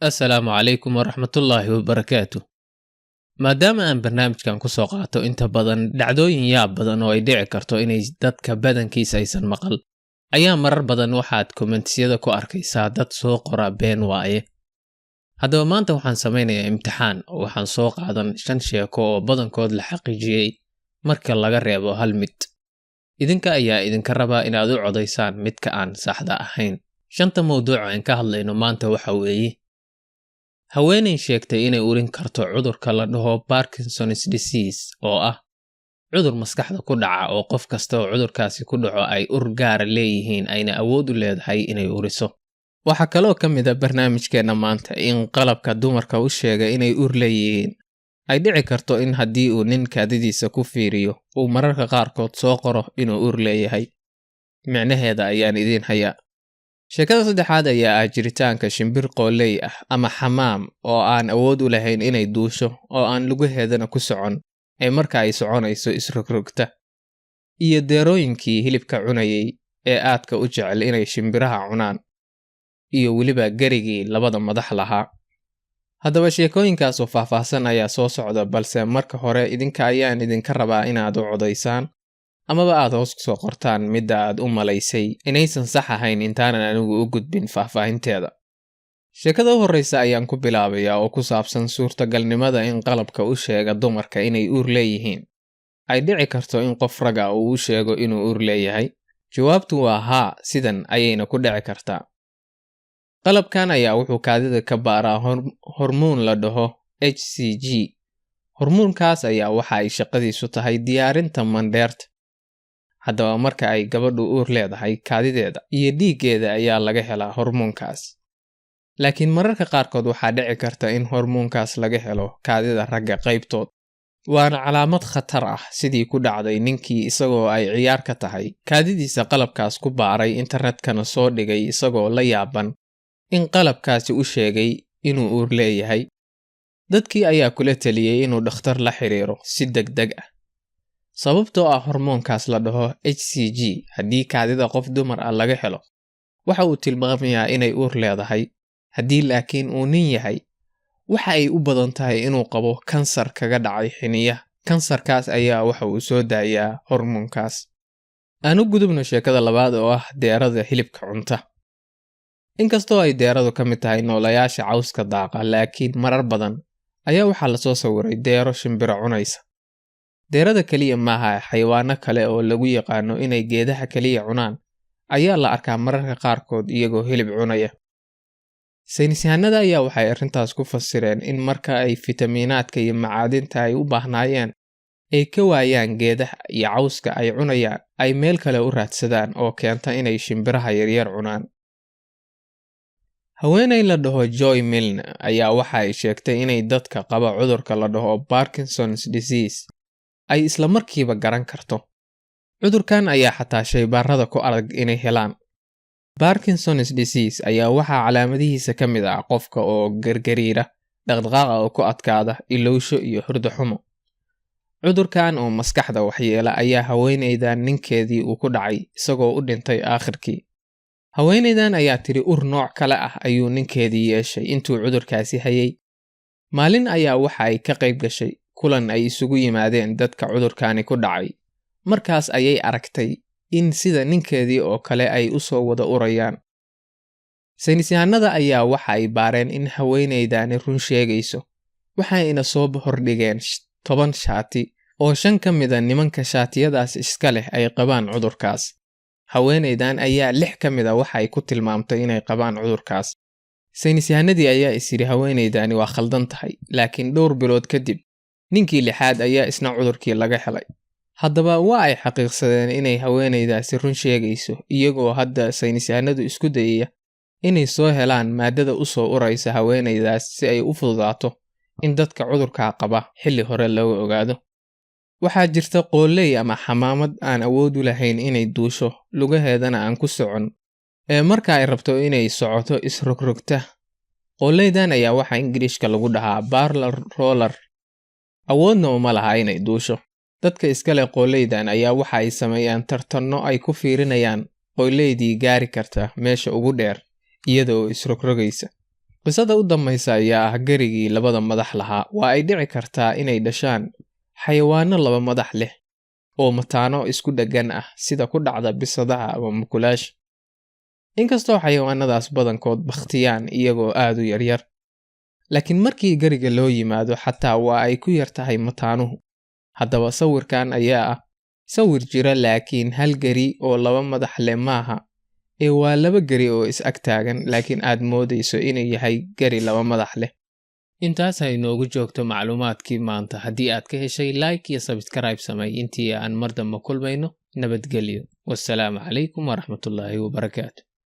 Assalaamu calaykum waraxmatullaahi wabarakaatu. Maadaama aan barnaamijkan ku soo qaato inta badan dhacdooyin yaab badan oo ay dhici karto inay dadka badankiisa aysan maqal, ayaa marar badan waxaad kommentiyada ku arkaysaa dad soo qora been waaye. Haddaba maanta waxaan samaynayaa imtixaan oo waxaan soo qaadan 5 sheeko oo badankood la xaqiijiyey marka laga reebo hal mid. Idinka ayaa idinka rabaa inaad u codaysaan midka aan saxda ahayn. 5 mawduuc aan ka hadlayno maanta waxa weeye: haweeney sheegtay inay urin karto cudurka la dhaho Parkinson's disease oo ah cudur maskaxda ku dhaca oo qof kasta oo cudurkaasi ku dhaco ay ur gaar leeyihiin ayna awood u leedahay inay uriso. Waxa kaloo ka mid ah barnaamijkeena maanta in qalabka dumarka u sheega inay ur leeyihiin ay dhici karto in haddii uu nin kaadidiisa ku fiiriyo uu mararka qaarkood soo qoro inuu ur leeyahay. Micnaheeda ayaan idiin hayaa. Sheekada saddexaad ayaa ah jiritaanka shimbir qooley ah ama xamaam oo aan awood u lahayn inay duusho oo aan lugaheedana ku socon ee marka ay soconayso isrogrogta, iyo deerooyinkii hilibka cunayay ee aadka u jecel inay shimbiraha cunaan, iyo weliba garigii labada madax lahaa. Haddaba sheekooyinkaas oo faahfaahsan ayaa soo socda, balse marka hore idinka ayaan idinka rabaa inaad u codaysaan amaba aad hoos ku soo qortaan midda aad u malaysay inaysan sax ahayn intaanan anigu u gudbin faahfaahinteeda. Sheekada u horreysa ayaan ku bilaabayaa oo ku saabsan suurtagalnimada in qalabka u sheega dumarka inay ur leeyihiin ay dhici karto in qof raga uu u sheego inuu ur leeyahay. Jawaabtu waa haa, sidan ayayna ku dhici kartaa. Qalabkan ayaa wuxuu kaadida ka baaraa hormoon la dhaho HCG. Hormoonkaas ayaa waxa ay shaqadiisu tahay diyaarinta mandheerta. Haddaba marka ay gabadhu uur leedahay, kaadideeda iyo dhiiggeeda ayaa laga helaa hormoonkaas. Laakiin mararka qaarkood waxaa dhici karta in hormoonkaas laga helo kaadida ragga qaybtood. Waana calaamad khatar ah sidii ku dhacday ninkii isagoo ay ciyaar ka tahay kaadidiisa qalabkaas ku baaray internetkana soo dhigay isagoo la yaaban in qalabkaasi u sheegay inuu uur leeyahay. Dadkii ayaa kula taliyey inuu dhakhtar la xiriiro si degdeg ah. Sababtoo ah hormoonkaas la dhaho HCG haddii kaadida qof dumar ah laga helo, waxa uu tilmaamayaa inay uur leedahay. Haddii laakiin uu nin yahay, waxa ay u badan tahay inuu qabo kansar kaga dhacay xiniyaha. Kansarkaas ayaa waxa uu soo daayaa hormoonkaas. Aan u gudubno sheekada labaad oo ah deerada hilibka cunta. Inkastoo ay deeradu ka mid tahay noolayaasha cawska daaqa, laakiin marar badan ayaa waxaa lasoo sawiray deero shimbiro cunaysa. Deerada kaliya maaha, xayawaano kale oo lagu yaqaano inay geedaha kaliya cunaan ayaa la arkaa mararka qaarkood iyagoo hilib cunaya. Saynisyahanada ayaa waxay arrintaas ku fasireen in marka ay fitamiinaadka iyo macaadinta ay u baahnaayeen ay ka waayaan geedaha iyo cawska ay cunayaan, ay meel kale u raadsadaan oo keenta inay shimbiraha yaryar cunaan. Haweeney la dhaho Joy Milne ayaa waxa ay sheegtay inay dadka qaba cudurka la dhaho Parkinson's disease ay isla markiiba garan karto. Cudurkan ayaa xataa shaybaarada ku adag inay helaan. Parkinson's disease ayaa waxaa calaamadihiisa ka mid ah qofka oo gargariira, dhaqdhaqaaqa oo ku adkaada, ilowsho iyo hurdo xumo. Cudurkan oo maskaxda waxyeela ayaa haweeneydan ninkeedii uu ku dhacay isagoo u dhintay aakhirkii. Haweeneydan ayaa tiri ur nooc kale ah ayuu ninkeedii yeeshay intuu cudurkaasi hayay. Maalin ayaa waxa ay ka qayb gashay kulan ay isugu yimaadeen dadka cudurkaani ku dhacay. Markaas ayay aragtay in sida ninkeedii oo kale ay u soo wada urayaan. Saynisyahanada ayaa waxa ay baareen in haweeneydani run sheegayso. Waxayna soo hordhigeen 10 shaati oo 5 ka mid ah nimanka shaatiyadaas iska leh ay qabaan cudurkaas. Haweeneydan ayaa 6 ka mid ah waxa ay ku tilmaamtay inay qabaan cudurkaas. Saynisyahanadii ayaa isiri haweeneydani waa khaldan tahay, laakiin dhowr bilood kadib ninkii 6aad ayaa isna cudurkii laga helay. Haddaba waa ay xaqiiqsadeen inay haweeneydaasi run sheegayso, iyagoo hadda saynisyahanadu isku dayaya inay soo helaan maadada u soo uraysa haweeneydaas si ay u fududaato in dadka cudurka qaba xilli hore lagu ogaado. Waxaa jirta qooley ama xamaamad aan awood u lahayn inay duusho, lugaheedana aan ku socon, ee marka ay rabto inay socoto isrogrogta. Qooleydan ayaa waxa Ingiriiska lagu dhahaa parlor roller. Awoodna uma laha inay duusho. Dadka iska leh qooleydan ayaa waxa ay sameeyaan tartanno ay ku fiirinayaan qoyleydii gaari karta meesha ugu dheer iyadoo isrogrogaysa. qisada u dambaysa ayaa ah garigii labada madax lahaa. Waa ay dhici kartaa inay dhashaan xayawaano laba madax leh oo mataano isku dheggan ah sida ku dhacda bisadaha ama mukulaasha. Inkastoo xayawaanadaas badankood bakhtiyaan iyagoo aad u yaryar, laakiin markii gariga loo yimaado xataa waa ay ku yar tahay mataanuhu. Haddaba sawirkan ayaa ah sawir jira, laakiin hal gari oo laba madax leh maaha, ee waa laba gari oo is ag taagan laakiin aad moodayso inuu yahay gari laba madax leh. Intaas ay noogu joogto macluumaadkii maanta. Haddii aad ka heshay, like iyo subscribe samay. Intii aan mar dambe kulmayno, nabadgelyo. Wassalaamu calaykum waraxmatullaahi wabarakaatu.